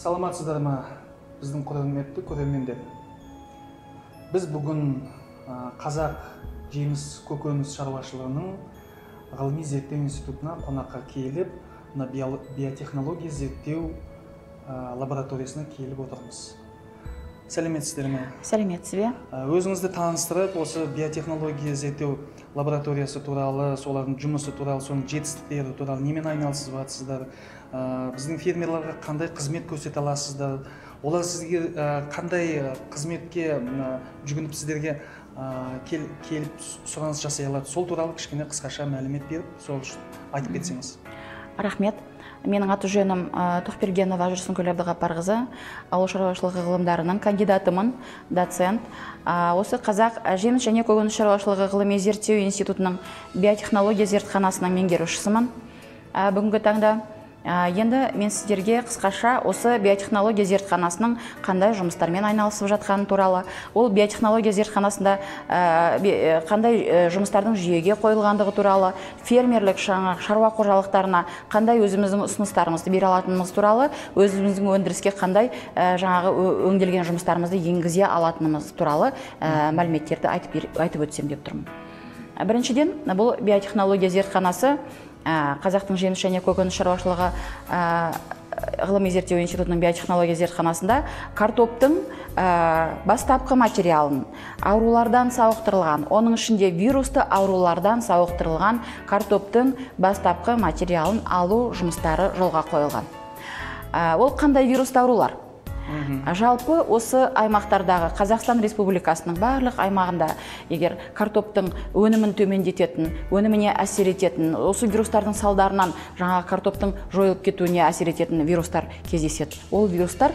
Саламатсыздар ма, біздің құрметті көрермендер. Біз бүгін Қазақ жеміс көкөніс шаруашылығының ғылыми зерттеу институтына қонаққа келіп, биотехнология зерттеу лабораториясына келіп отырмыз. Сәлеметсіздер ме? Сәлеметсіз бе? Өзіңізді таныстырып, осы биотехнология зерттеу лабораториясы туралы, солардың жұмысы туралы, соның жетістіктері туралы немен айналысып жатсыздар? Біздің фермерлерге қандай қызмет көрсете аласыздар? Олар сізге қандай қызметке жүгініп сіздерге келіп сұраныс жасай алады? Сол туралы кішкене қысқаша мәлімет беріп, сол айтып кетсеңіз. Рахмет. Менің аты жөнім Тоқбергенова Жүрсінкүл Әбдіғапарқызы, ауыл шаруашылығы ғылымдарының кандидатымын, доцент. Осы Қазақ жеміс және көкөніс шаруашылығы ғылыми зерттеу институтының биотехнология зертханасының меңгерушісімін. Бүгінгі таңда енді мен сіздерге қысқаша осы биотехнология зертханасының қандай жұмыстармен айналысып жатқаны туралы, ол биотехнология зертханасында қандай жұмыстардың жүйеге қойылғандығы туралы, фермерлік шаруа қожалықтарына қандай өзіміздің ұсыныстарымызды бере алатынымыз туралы, өзіміздің өндіріске қандай жаңағы өңделген жұмыстарымызды енгізе алатынымыз туралы мәліметтерді айтып өтсем деп тұрмын. Біріншіден, бұл биотехнология зертханасы Қазақтың жеміс және көкөніс шаруашылығы ғылыми зерттеу институтының биотехнология зертханасында картоптың бастапқы материалын аурулардан сауықтырылған, оның ішінде вирусты аурулардан сауықтырылған картоптың бастапқы материалын алу жұмыстары жолға қойылған. Ол қандай вирусты аурулар? Жалпы осы аймақтардағы Қазақстан Республикасының барлық аймағында егер картоптың өнімін төмендететін, өніміне әсер ететін, осы вирустардың салдарынан жаңа картоптың жойылып кетуіне әсер ететін вирустар кездеседі. Ол вирустар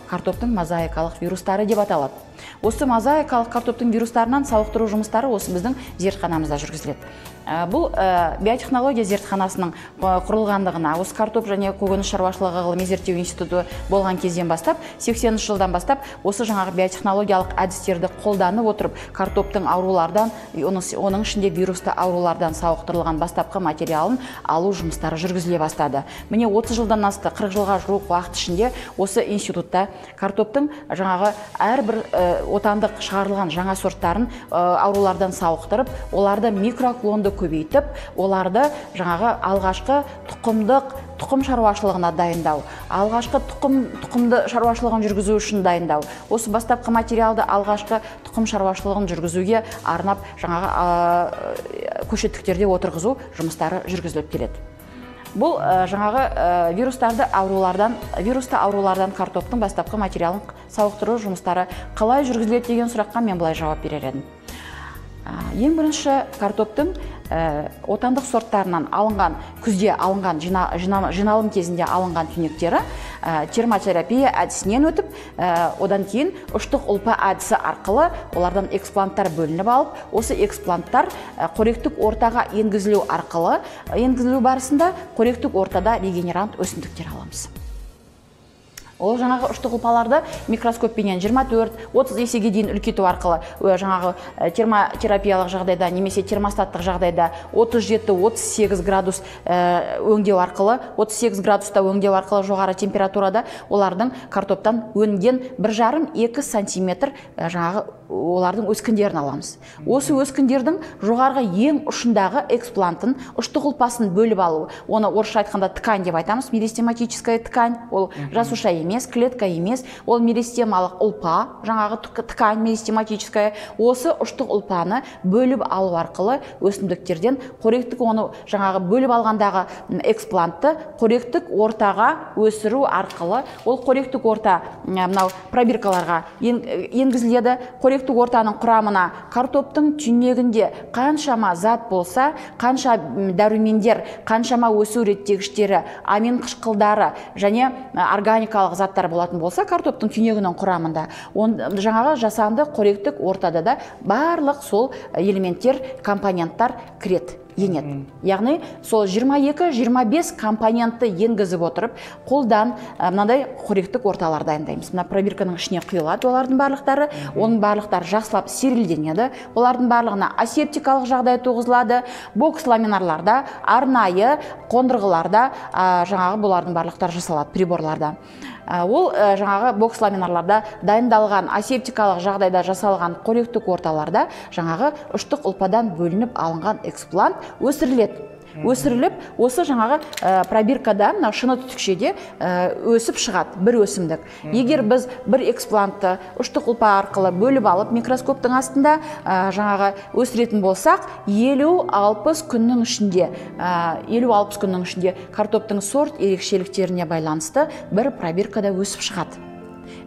картоптың мозаикалық вирустары деп аталады. Осы мозаикалық картоптың вирустарынан сауықтыру жұмыстары осы біздің зертханамызда жүргізіледі. Бұл биотехнология зертханасының құрылғандығына, осы картоп және көкөніс шаруашылығы ғылыми зерттеу институты болған кезден бастап, 80 жылдан бастап, осы жаңағы биотехнологиялық әдістерді қолданып отырып, картоптың аурулардан, оның ішінде вирусты аурулардан сауықтырылған бастапқы материалын алу жұмыстары жүргізіле бастады. Міне 30 жылдан асты, 40 жылға жуық уақыт ішінде осы институтта картоптың жаңағы әрбір отандық шығарылған жаңа сорттарын аурулардан сауықтырып, оларды микроклонды көбейтіп, оларды жаңағы алғашқы тұқым шаруашылығына дайындау, алғашқы тұқымды шаруашылығын жүргізу үшін дайындау, осы бастапқы материалды алғашқы тұқым шаруашылығын жүргізуге арнап жаңағы көшеттіктерде отырғызу жұмыстары жүргізіліп келеді. Бұл жаңағы вирусты аурулардан картоптың бастапқы материалын сауықтыру жұмыстары қалай жүргізіледі деген сұраққа мен былай жауап берер едім. Ең бірінші картоптың отандық сорттарынан алынған, күзде алынған, жиналым кезінде алынған түйнектері термотерапия әдісінен өтіп, одан кейін ұштық ұлпа әдісі арқылы олардан экспланттар бөлініп алып, осы экспланттар қоректік ортаға енгізілу барысында қоректік ортада регенерант өсімдіктер аламыз. Ол жаңағы ұштық ұлпаларды микроскоппенен 24-30 есеге дейін үлкейту арқылы жаңағы термотерапиялық жағдайда немесе термостаттық жағдайда 37-38 градус өңдеу арқылы, 38 градуста өңдеу арқылы жоғары температурада олардың картоптан өнген 1,5-2 сантиметр жаңағы олардың өскіндерін аламыз. Осы өскіндердің жоғарғы ең ұшындағы эксплантын, ұштық ұлпасын бөліп алу, оны орысша айтқанда ткань деп айтамыз, меристематическая ткань, ол жасуша емес, клетка емес, ол меристемалық ұлпа, жаңағы ткань меристематическая, осы ұштық ұлпаны бөліп алу арқылы өсімдіктерден қоректік оны жаңағы бөліп алғандағы эксплантты қоректік ортаға өсіру арқылы, ол қоректік орта мынау пробиркаларға енгізіледі. Қоректік ортаның құрамына картоптың түйнегінде қаншама зат болса, қанша дәрумендер, қаншама өсу реттегіштері, амин қышқылдары және органикалық заттар болатын болса, картоптың түйнегінің құрамында жаңағы жасанды қоректік ортада да барлық сол элементтер, компоненттар кіреді. енеді. Яғни сол 22-25 компонентті енгізіп отырып, қолдан мынандай қоректік орталар дайындаймыз. Мына пробирканың ішіне құйылады олардың барлықтары, оның барлықтары жақсылап стерильденеді. Олардың барлығына асептикалық жағдай туғызылады. Бокс ламинарларда, арнайы қондырғыларда жаңағы бұлардың барлықтары жасалады, приборларда. Ол жаңағы бокс ламинарларда дайындалған асептикалық жағдайда жасалған қоректік орталарда жаңағы ұштық ұлпадан бөлініп алынған эксплант өсіріледі. Өсіріліп, осы жаңағы пробиркада, шыны түтікшеде өсіп шығады бір өсімдік. Егер біз бір эксплантты ұштық ұлпа арқылы бөліп алып, микроскоптың астында жаңағы өсіретін болсақ, 50-60 күннің ішінде, 50-60 күннің ішінде картоптың сорт ерекшеліктеріне байланысты бір пробиркада өсіп шығады.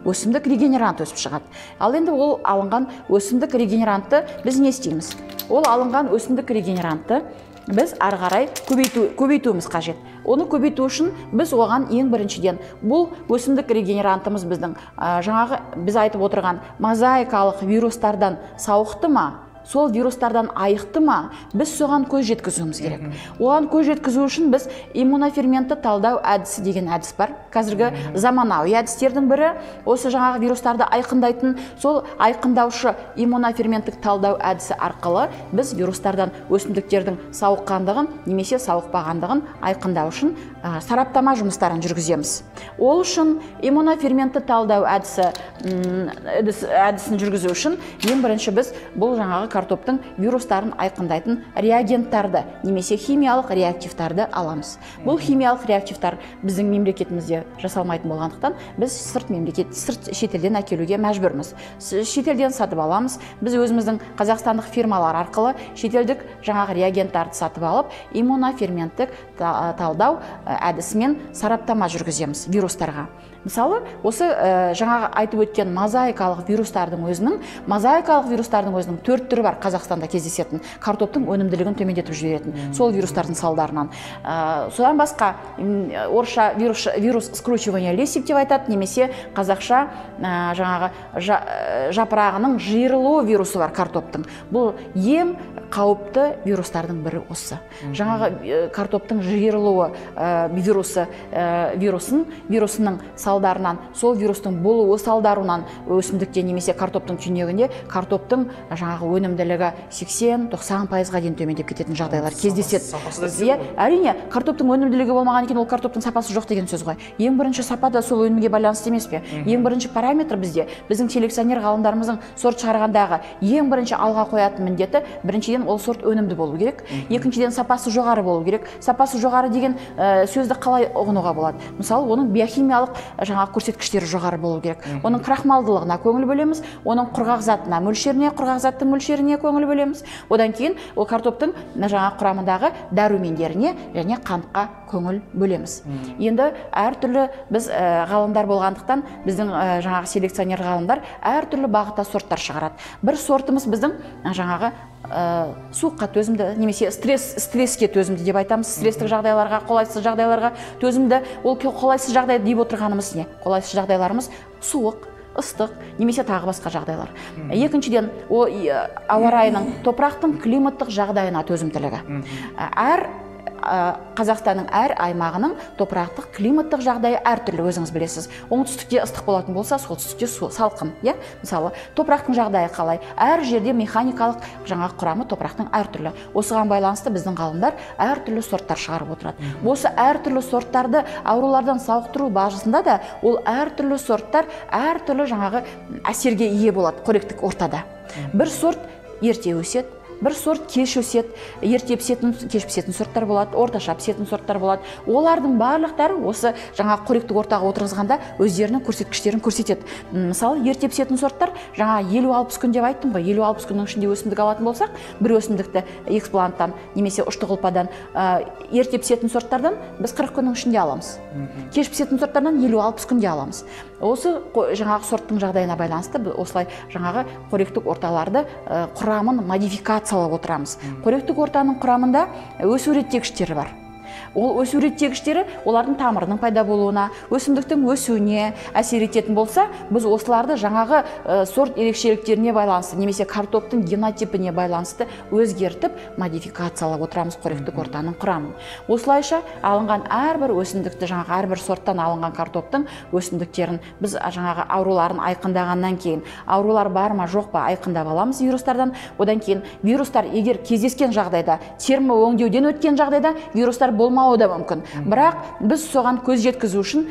Өсімдік регенерант өсіп шығады. Ал енді ол алынған өсімдік регенерантты біз не істейміз? Ол алынған өсімдік регенерантты біз ары қарай көбейтуіміз қажет. Оны көбейту үшін біз оған ең біріншіден бұл өсімдік регенерантымыз біздің жаңағы біз айтып отырған мозаикалық вирустардан сауықты ма? Сол вирустардан айықты ма? Біз соған көз жеткізуіміз керек. Оған көз жеткізу үшін біз иммуноферментті талдау әдісі деген әдіс бар. Қазіргі заманауи әдістердің бірі осы жаңағы вирустарды айқындайтын, сол айқындаушы иммуноферменттік талдау әдісі арқылы біз вирустардан өсімдіктердің сауыққандығын немесе сауықпағандығын айқындау үшін сараптама жұмыстарын жүргіземіз. Ол үшін иммуноферментті талдау әдісін жүргізу үшін ең бірінші біз бұл жаңағы картоптың вирустарын айқындайтын реагенттарды немесе химиялық реактивтарды аламыз. Бұл химиялық реактивтар біздің мемлекетімізде жасалмайтын болғандықтан біз сырт шетелден әкелуге мәжбүрміз. Шетелден сатып аламыз. Біз өзіміздің қазақстандық фирмалар арқылы шетелдік жаңағы реагенттарды сатып алып, иммуноферменттік талдау әдісімен сараптама жүргіземіз вирустарға. Мысалы, осы жаңағы айтып өткен мозаикалық вирустардың өзінің 4 түрі бар Қазақстанда кездесетін, картоптың өнімділігін төмендетіп жіберетін, сол вирустардың салдарынан. Содан басқа орысша вирус скручивания листьев деп айтады, немесе қазақша жаңағы жапырағының жиырылу вирусы бар картоптың. Бұл ең қауіпті вирустардың бірі осы. Жаңағы картоптың жиырылуы вирусының салдарынан, сол вирустың болуы салдарынан өсімдікте немесе картоптың түйнегінде картоптың жаңағы өнімділігі 80-90%-ға дейін төмендеп кететін жағдайлар кездеседі. Әрине, картоптың өнімділігі болмаған екен, ол картоптың сапасы жоқ деген сөз ғой. Ең бірінші сапа да сол өнімге байланысты емес пе? Ең бірінші параметр біздің селекционер ғалымдарымыздың сорт шығарғандағы ең бірінші алға қоятын міндеті, біріншіден ол сорт өнімді болу керек, екіншіден сапасы жоғары болу керек. Сапасы жоғары деген сөзді қалай ұғынуға болады? Мысалы, оның биохимиялық жаңағы көрсеткіштері жоғары болу керек. Оның крахмалдылығына көңіл бөлеміз, оның құрғақ затына құрғақ заттың мөлшеріне көңіл бөлеміз. Одан кейін ол картоптың жаңағы құрамындағы дәрумендеріне және қантқа көңіл бөлеміз. Енді әртүрлі біз ғалымдар болғандықтан, біздің жаңағы селекционер ғалымдар әртүрлі бағытта сорттар шығарады. Бір сортымыз біздің жаңағы суыққа төзімді, немесе стресске төзімді деп айтамыз. Стресстік жағдайларға, қолайсыз жағдайларға төзімді. Ол қолайсыз жағдай деп отырғанымыз не? Қолайсыз жағдайларымыз суық, ыстық, немесе тағы басқа жағдайлар. Екіншіден, ауа райының, топырақтың климаттық жағдайына төзімділігі. Қазақстанның әр аймағының топырақтық климаттық жағдайы әртүрлі, өзіңіз білесіз. Оңтүстікте ыстық болатын болса, солтүстікте салқын. Мысалы, топырақтың жағдайы қалай? Әр жерде механикалық жаңағы құрамы топырақтың әртүрлі. Осыған байланысты біздің ғалымдар әртүрлі сорттар шығарып отырады. Осы әртүрлі сорттарды аурулардан сауықтыру барысында да ол әртүрлі сорттар әртүрлі жаңағы әсерге ие болады қоректік ортада. Бір сорт ерте өседі, бір сорт кеш өседі, ерте пісетін, кеш пісетін сорттар болады, орташа пісетін сорттар болады. Олардың барлықтары осы жаңа қоректік ортаға отырғызғанда өздерінің көрсеткіштерін көрсетеді. Мысалы, ерте пісетін сорттар жаңа 50-60 күн деп айттым ғой. 50-60 күннің ішінде өсімдік алатын болсақ, бір өсімдікті экспланттан немесе ұштық ұлпадан ерте пісетін сорттардан біз 40 күннің ішінде аламыз. Кеш пісетін сорттардан 50-60 күнде аламыз. Осы жаңағы сорттың жағдайына байланысты осылай жаңағы қоректік орталарды құрамын модификациялап отырамыз. Қоректік ортаның құрамында өсу реттегіштері бар. Ол өсу реттегіштері олардың тамырының пайда болуына, өсімдіктің өсуіне әсер ететін болса, біз осыларды жаңағы сорт ерекшеліктеріне байланысты немесе картоптың генотипіне байланысты өзгертіп, модификациялап отырамыз қоректік ортаның құрамын. Осылайша алынған әрбір өсімдікті, жаңағы әрбір сорттан алынған картоптың өсімдіктерін біз жаңағы ауруларын айқындағаннан кейін, аурулар бар ма жоқ па айқындап аламыз вирустардан. Одан кейін вирустар егер кездескен жағдайда, термо өңдеуден өткен жағдайда вирустар болмауы да мүмкін. Бірақ біз соған көз жеткізу үшін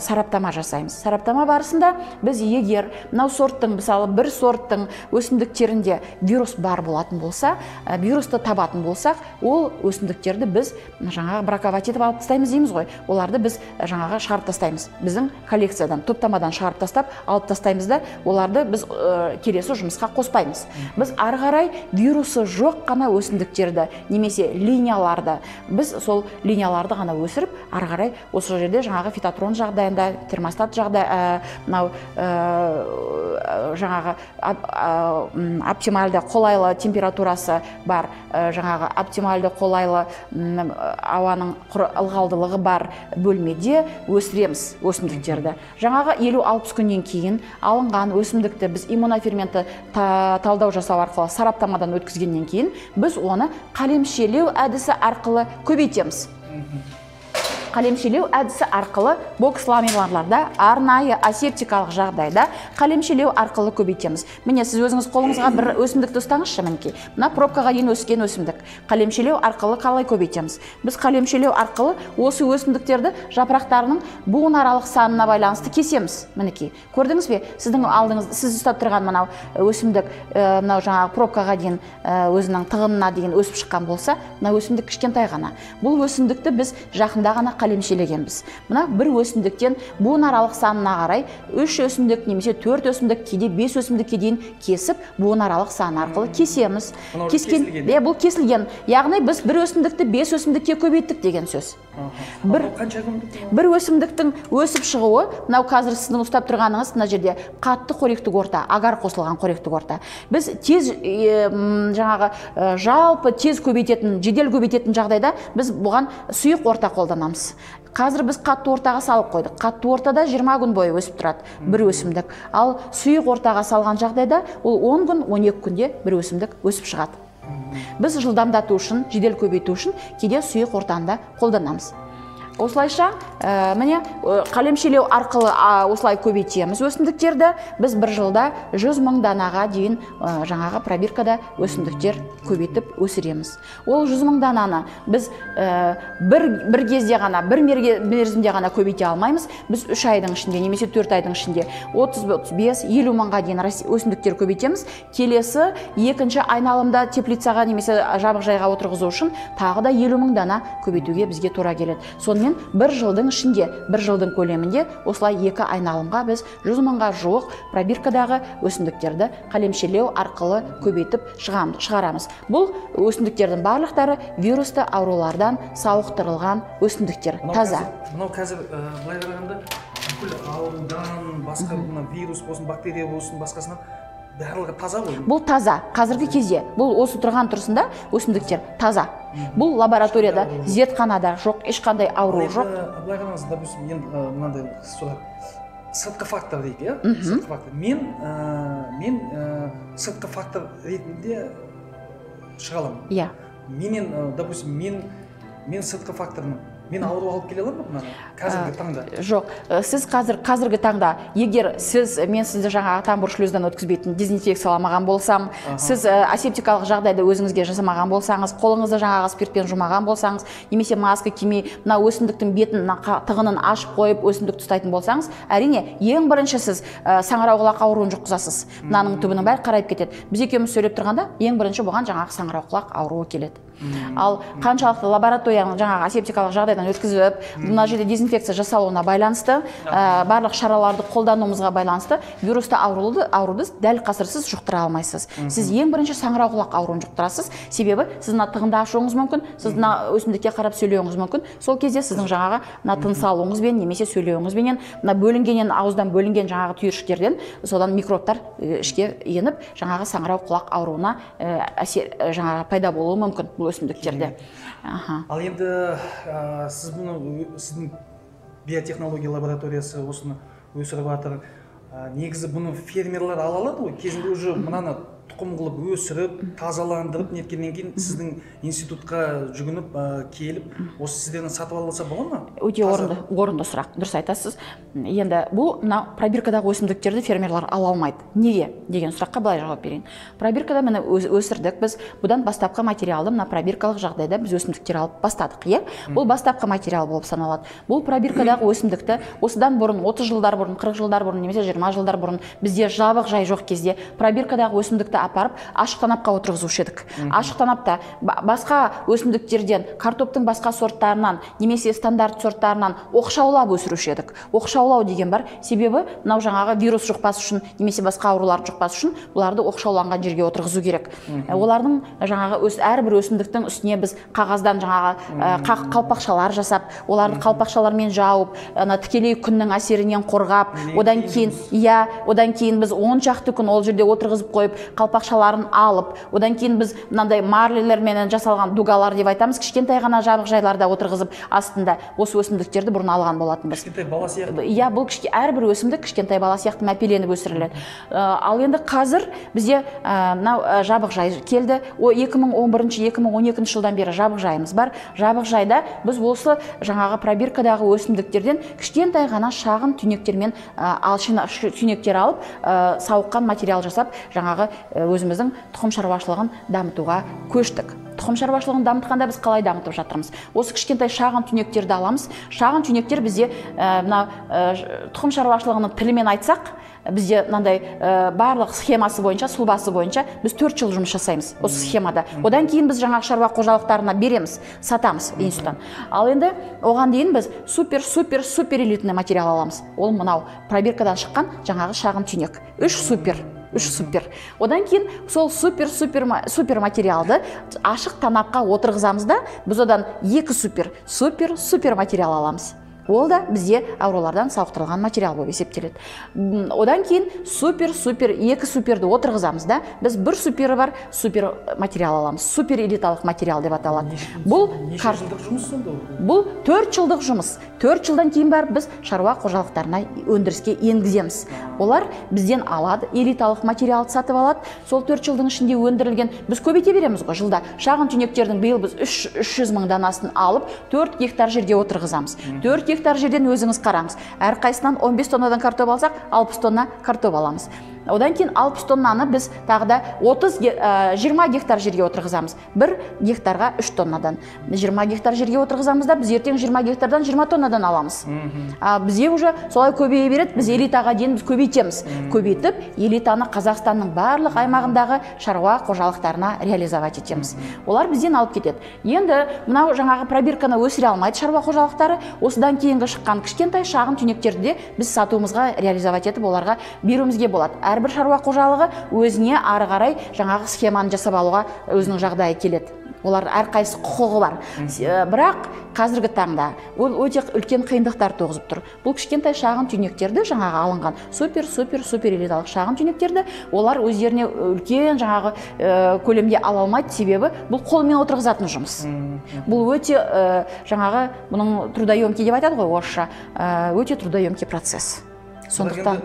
сараптама жасаймыз. Сараптама барысында біз егер мынау сорттың, мысалы бір сорттың өсімдіктерінде вирус бар болатын болса, вирусты табатын болсақ, ол өсімдіктерді біз жаңағы браковать етіп алып тастаймыз дейміз ғой. Оларды біз жаңағы шығарып тастаймыз. Біздің коллекциядан, топтамадан шығарып тастап, алып тастаймыз да, оларды біз келесі жұмысқа қоспаймыз. Біз ары қарай вирусы жоқ қана өсімдіктерді немесе линияларды, біз сол линияларды ғана өсіріп, ары қарай осы жерде жаңағы фитотрон жағдайында, термостат мынау жаңағы оптималды қолайлы температурасы бар, жаңағы оптималды қолайлы ауаның ылғалдылығы бар бөлмеде өсіреміз өсімдіктерді. Жаңағы 50-60 күннен кейін алынған өсімдікті біз иммуноферментті талдау жасау арқылы сараптамадан өткізгеннен кейін біз оны қалемшелеу әдісі арқылы көбейтеміз. Қалемшелеу әдісі арқылы бокс ламелларларда арнайы асептикалық жағдайда қалемшелеу арқылы көбейтеміз. Міне, сіз өзіңіз қолыңызға бір өсімдікті ұстаңызшы, мінекей. Мына пробкаға дейін өскен өсімдік. Қалемшелеу арқылы қалай көбейтеміз? Біз қалемшелеу арқылы осы өсімдіктерді жапырақтарының буынаралық санына байланысты кесеміз. Мінекей. Көрдіңіз бе? Сіздің алдыңыз, сіз ұстап тұрған мынау өсімдік, мынау жаңағы пробкаға дейін өзінің тығынына дейін өсіп шыққан болса, мына өсімдік кішкентай ғана. Бұл өсімдікті біз жақында ғана қалемшелегенбіз. Мына бір өсімдіктен буынаралық санына қарай 3 өсімдік немесе 4 өсімдік, кейде 5 өсімдікке дейін кесіп, буынаралық сан арқылы кесеміз. Бұл кесілген. Яғни біз бір өсімдікті 5 өсімдікке көбейттік деген сөз. Бір өсімдіктің өсіп шығуы, мынау қазір сіздің ұстап тұрғаныңыз мына жерде қатты қоректік орта, агар қосылған қоректік орта. Біз тез жаңағы жалпы тез көбейтетін, жедел көбейтетін жағдайда біз бұған сұйық орта қолданамыз. Қазір біз қатты ортаға салып қойдық. Қатты ортада 20 күн бойы өсіп тұрады бір өсімдік. Ал сұйық ортаға салған жағдайда ол 10 күн, 12 күнде бір өсімдік өсіп шығады. Біз жылдамдату үшін, жедел көбейту үшін кейде сұйық ортаны да қолданамыз. Осылайша, міне, қалемшелеу арқылы осылай көбейтеміз өсімдіктерді. Біз бір жылда 100 000 данаға дейін жаңағы пробиркада өсімдіктер көбейтіп өсіреміз. Ол 100 000 дананы біз бір кезде ғана, бір мерзімде ғана көбейте алмаймыз. Біз 3 айдың ішінде, немесе 4 айдың ішінде 30-50 мыңға дейін өсімдіктер көбейтеміз. Келесі екінші айналымда теплицаға немесе жабық жайға отырғызу үшін тағы да 50 000 дана көбейтуге бізге тура келеді. Бір жылдың ішінде, бір жылдың көлемінде осылай 2 айналымға біз 100 000-ға жуық пробиркадағы өсімдіктерді қалемшелеу арқылы көбейтіп шығарамыз. Бұл өсімдіктердің барлықтары вирусты аурулардан сауықтырылған өсімдіктер, таза. Мынау қазір былай қарағанда бүкіл аурудан, басқа вирус болсын, бактерия болсын, басқасынан барлығы таза ғой. Бұл таза. Қазіргі кезде бұл осы тұрған тұрсында өсімдіктер таза. Бұл лабораторияда, зертханада жоқ, ешқандай ауру жоқ. Былай қараңыз, допустим, енді мынандай солар сыртқы фактор дейді, сыртқы фактор. Мен сыртқы фактор ретінде шыға аламын. Иә. Менен, допустим, мен сыртқы фактормын. Мен ауру алып келе аламын ба қазіргі таңда? Жоқ, сіз қазіргі таңда, егер мен сізді жаңағы тамбур шлюзден өткізбейтін дезинфекцияламаған болсам, сіз асептикалық жағдайды өзіңізге жасамаған болсаңыз, қолыңызды жаңағы спиртпен жумаған болсаңыз, немесе маска кимей, мына өсімдіктің бетін, тығынын ашып қойып өсімдікті ұстайтын болсаңыз, әрине, ең бірінші сіз саңырауқұлақ ауруын жұққызасыз. Мынаның түбінің бәрі қарайып кетеді. Біз екеуміз сөйлеп тұрғанда, ең бірінші бұған жаңағы саңырауқұлақ ауруы келеді. Ал қаншалықты лабораторияның жаңағы асептикалық жағдайдан өткізіп, мына жерде дезинфекция жасалуына байланысты, барлық шараларды қолдануымызға байланысты, вирусты ауруды дәл қазірсіз жұқтыра алмайсыз. Сіз ең бірінші саңырауқұлақ ауруын жұқтырасыз, себебі сіз мына тығынды ашуыңыз мүмкін, сіз мына өсімдікке қарап сөйлеуіңіз мүмкін. Сол кезде сіздің жаңағы мына тыныс алуыңызбен немесе сөйлеуіңізбенен, мына бөлінгеннен, ауыздан бөлінген жаңағы түйіршіктерден содан микробтар ішке еніп, жаңағы саңырауқұлақ ауруына жаңағы пайда болуы мүмкін. бұл өсімдіктерде. Ал енді сіз бұны, сіздің биотехнология лабораториясы осыны өсіріп жатыр. Негізі бұны фермерлер ала алады ғой, кезінде уже мынаны тұқым қылып өсіріп, тазаландырып неткеннен кейін сіздің институтқа жүгініп келіп, осы сізден сатып алса бола ма? Өте орынды сұрақ, дұрыс айтасыз. Енді бұл пробиркадағы өсімдіктерді фермерлер ала алмайды. Неге деген сұраққа былай жауап берейін. Пробиркада міне өсірдік, біз бұдан бастапқы материалды мына пробиркалық жағдайда біз өсімдіктер алып бастадық, иә? Бұл бастапқы материал болып саналады. Бұл пробиркадағы өсімдікті осыдан бұрын 30 жылдар бұрын, 40 жылдар бұрын немесе 20 жылдар бұрын бізде жабық жай жоқ кезде пробиркадағы өсімдікті апарып ашық танапқа отырғызушы едік. Ашық танапта басқа өсімдіктерден, картоптың басқа сорттарынан немесе стандарт сорттарынан оқшаулап өсіруші едік. Оқшаулау деген бар, себебі мынау жаңағы вирус жұқпас үшін немесе басқа аурулар жұқпас үшін бұларды оқшауланған жерге отырғызу керек. Олардың жаңағы әрбір өсімдіктің үстіне біз қағаздан жаңағы қалпақшалар жасап, оларды қалпақшалармен жауып, тікелей күннің әсерінен қорғап, одан кейін біз 10 шақты күн ол жерде отырғызып қойып, қалпақшаларын алып, одан кейін біз мынандай марлелермен жасалған дугалар деп айтамыз, кішкентай ғана жабық жайларда отырғызып, астында осы өсімдіктерді бұрын алған болатынбыз. Кішкентай бала сияқты. Иә, бұл әрбір өсімдік кішкентай бала сияқты мәпеленіп өсіріледі. Ал енді қазір бізде мынау жабық жай келді. 2011-2012 жылдан бері жабық жайымыз бар. Жабық жайда біз осы жаңағы пробиркадағы өсімдіктерден кішкентай ғана шағын түйнектермен түйнектер алып, сауыққан материал жасап, жаңағы өзіміздің тұқым шаруашылығын дамытуға көштік. Тұқым шаруашылығын дамытқанда біз қалай дамытып жатырмыз? Осы кішкентай шағын түйнектерді аламыз. Шағын түйнектер бізде тұқым шаруашылығының тілімен айтсақ, бізде мынандай барлық схемасы бойынша, сұлбасы бойынша біз 4 жыл жұмыс жасаймыз осы схемада. Одан кейін біз жаңағы шаруа қожалықтарына береміз, сатамыз институттан. Ал енді оған дейін біз супер элитный материал аламыз. Ол мынау пробиркадан шыққан жаңағы шағын түйнек. 3 супер. Одан кейін сол супер материалды ашық танапқа отырғызамыз да, біз одан 2 супер материал аламыз. Ол да бізде аурулардан сауықтырылған материал болып есептеледі. Одан кейін 2 суперді отырғызамыз да, біз 1 супері бар супер материал аламыз. Супер элиталық материал деп аталады. Бұл 4 жылдық жұмыс. 4 жылдан кейін барып біз шаруа қожалықтарына өндіріске енгіземіз. Олар бізден алады, элиталық материалды сатып алады. Сол 4 жылдың ішінде өндірілген біз көбейте береміз ғой жылда. Шағын түйнектердің биыл біз 300 мың данасын алып 4 гектар жерге отырғызамыз. 4 гектар жерден өзіңіз қараңыз. Әр қайсынан 15 тоннадан картоп алсақ, 60 тонна картоп аламыз. Одан кейін 60 тоннаны біз тағы да 20 гектар жерге отырғызамыз. 1 гектарға 3 тоннадан. 20 гектар жерге отырғызамыз да, біз ертең 20 гектардан 20 тоннадан аламыз. Бізде уже солай көбейе береді, біз элитаға дейін біз көбейтеміз. Көбейтіп, элитаны Қазақстанның барлық аймағындағы шаруа қожалықтарына реализовать етеміз. Олар бізден алып кетеді. Енді мынау жаңағы пробирканы өсіре алмайды шаруа қожалықтары, осыдан кейінгі шыққан кішкентай шағын түйнектерді біз сатуымызға реализовать етіп, оларға беруімізге болады. Әрбір шаруа қожалығы өзіне ары қарай жаңағы схеманы жасап алуға өзінің жағдайы келеді. Олар әрқайсысы құқығы бар. Бірақ қазіргі таңда ол өте үлкен қиындықтар туғызып тұр. Бұл кішкентай шағын түйнектерді жаңағы алынған супер элиталық шағын түйнектерді олар өздеріне үлкен жаңағы көлемде ала алмайды, себебі бұл қолмен отырғызатын жұмыс. Бұл өте жаңағы бұның трудоемкий деп айтады ғой орысша, өте трудоемкий процесс. Сондықтан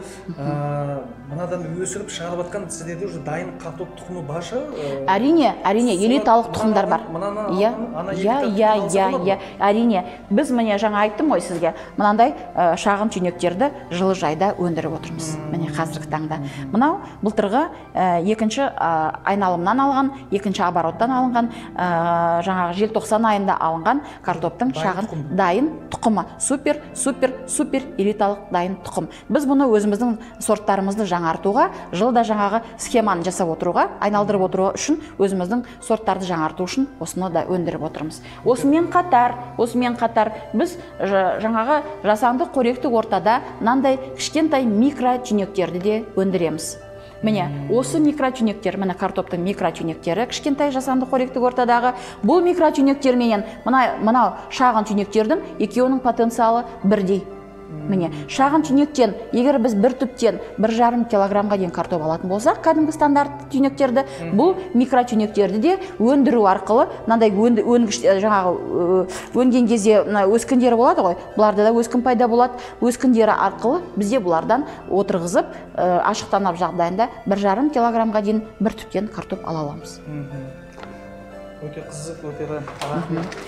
мынадан өсіріп шығарып жатқан сіздерде уже дайын картоп тұқымы бар шығар? Әрине, элиталық тұқымдар бар. Әрине. Біз міне жаңа айттым ғой сізге, мынандай шағын түйнектерді жылы жайда өндіріп отырмыз. Міне қазіргі таңда. Мынау былтырғы екінші айналымнан алған, екінші обороттан алынған, жаңағы желтоқсан айында алынған картоптың шағын дайын тұқымы. Супер элиталық дайын тұқым. Біз бұны өзіміздің сорттарымызды жаңартуға, жылда жаңағы схеманы жасап отыруға, айналдырып отыруға үшін өзіміздің сорттарды жаңарту үшін осыны да өндіріп отырмыз. Осымен қатар біз жаңағы жасанды қоректік ортада мынандай кішкентай микро түйнектерді де өндіреміз. Міне, осы микротүйнектер, міне картоптың микротүйнектері, кішкентай жасанды қоректік ортадағы, бұл микротүйнектерменен мынау шағын түйнектердің екеуінің потенциалы бірдей. Міне, шағын түйнектен, егер біз бір түптен 1,5 килограммға дейін картоп алатын болсақ, кәдімгі стандарт түйнектерді, бұл микро түйнектерді де өндіру арқылы, мынандай өнгіш жаңағы өнген кезде өскіндері болады ғой, бұларда да өскін пайда болады, өскіндері арқылы бізде бұлардан отырғызып, ашықтанып жағдайында 1,5 килограммға дейін бір түптен картоп ала аламыз. Өте қызық, өте рахмет.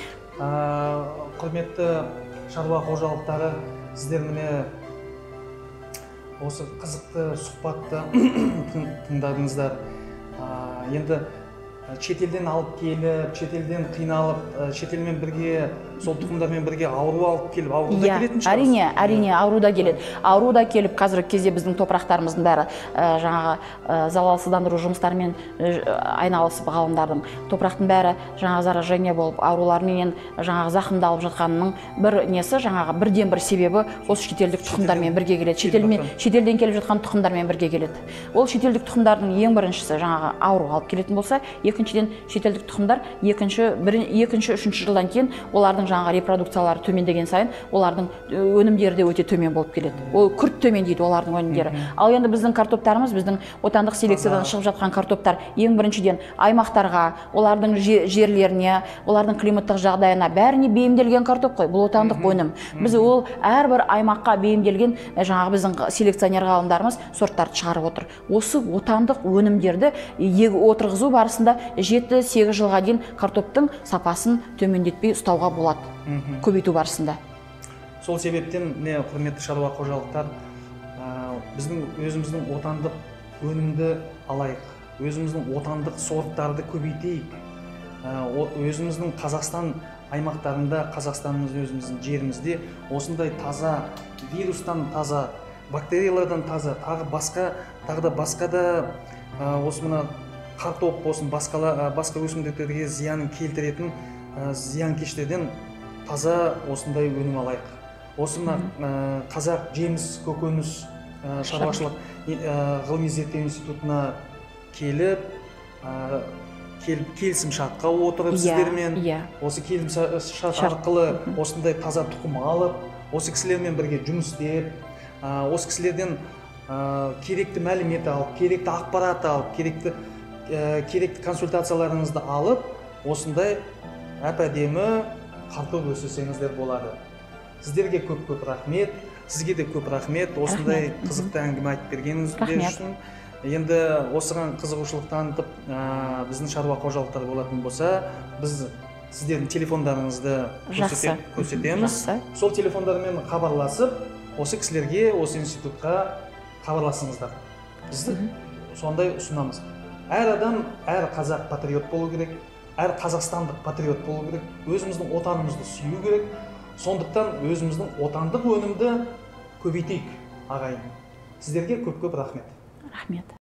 Құрметті шаруа қожалықтары, сіздер міне осы қызықты сұхбатты тыңдадыңыздар. Енді шетелден алып келіп, шетелден қиналып, шетелмен бірге, сол тұқымдармен бірге ауру алып келіп, ауруда келетін шығарсыз? Әрине, ауруда келеді. Ауруда келіп, қазіргі кезде біздің топырақтарымыздың бәрі жаңағы залалсыздандыру жұмыстарымен айналысып ғалымдардың. Топырақтың бәрі жаңағы заражение болып, аурулармен жаңағы зақымдалып жатқанының бір несі, жаңағы бірден бір себебі осы шетелдік тұқымдармен бірге келеді. Шетелден келіп жатқан тұқымдармен бірге келеді. Ол шетелдік тұқымдардың ең біріншісі жаңағы ауру алып келетін болса, екіншіден шетелдік тұқымдар екінші, үшінші жылдан кейін олардың жаңағы репродукциялары төмендеген сайын олардың өнімдері де өте төмен болып келеді. Ол күрт төмен дейді олардың өнімдері. Ал енді біздің картоптарымыз, біздің отандық селекциядан шығып жатқан картоптар ең біріншіден аймақтарға, олардың жерлеріне, олардың климаттық жағдайына бәріне бейімделген картоп қой. Бұл отандық өнім. Біз ол әрбір аймаққа бейімделген жаңағы біздің селекционер ғалымдарымыз сорттарды шығарып отыр. Осы отандық өнімдерді отырғызу барысында 7-8 жылға дейін картоптың сапасын төмендетпей ұстауға болады, көбейту барысында. Сол себептен, құрметті шаруа қожалықтар, біздің өзіміздің отандық өнімді алайық, өзіміздің отандық сорттарды көбейтейік, өзіміздің Қазақстан аймақтарында, өзіміздің жерімізде осындай таза, вирустан таза, бактериялардан таза, тағы да басқа да осы мына картоп болсын, басқа өсімдіктерге зиянын келтіретін зиянкештерден таза осындай өнім алайық. Осы мына қазақ жеміс көкөніс шаруашылық ғылыми зерттеу институтына келіп, келісімшартқа отырып сіздермен, осы келісімшарт арқылы осындай таза тұқым алып, осы кісілермен бірге жұмыс істеп, осы кісілерден керекті мәлімет алып, керекті ақпарат алып, керекті консультацияларыңызды алып, осындай әп-әдемі картоп өсірсеңіздер болады. Сіздерге көп рахмет, сізге де көп рахмет, осындай қызықты әңгіме айтып бергеніңіз үшін. Енді осыған қызығушылық танытып, біздің шаруа қожалықтар болатын болса, біз сіздердің телефондарыңызды көрсетеміз. Сол телефондармен хабарласып, осы кісілерге, осы институтқа хабарласыңыздар. Біз сондай ұсынамыз. Әр адам, әр қазақ патриот болу керек, әр қазақстандық патриот болу керек, өзіміздің отанымызды сүю керек. Сондықтан өзіміздің отандық өнімді көбейтейік, ағайын. Сіздерге көп рахмет. Рахмет.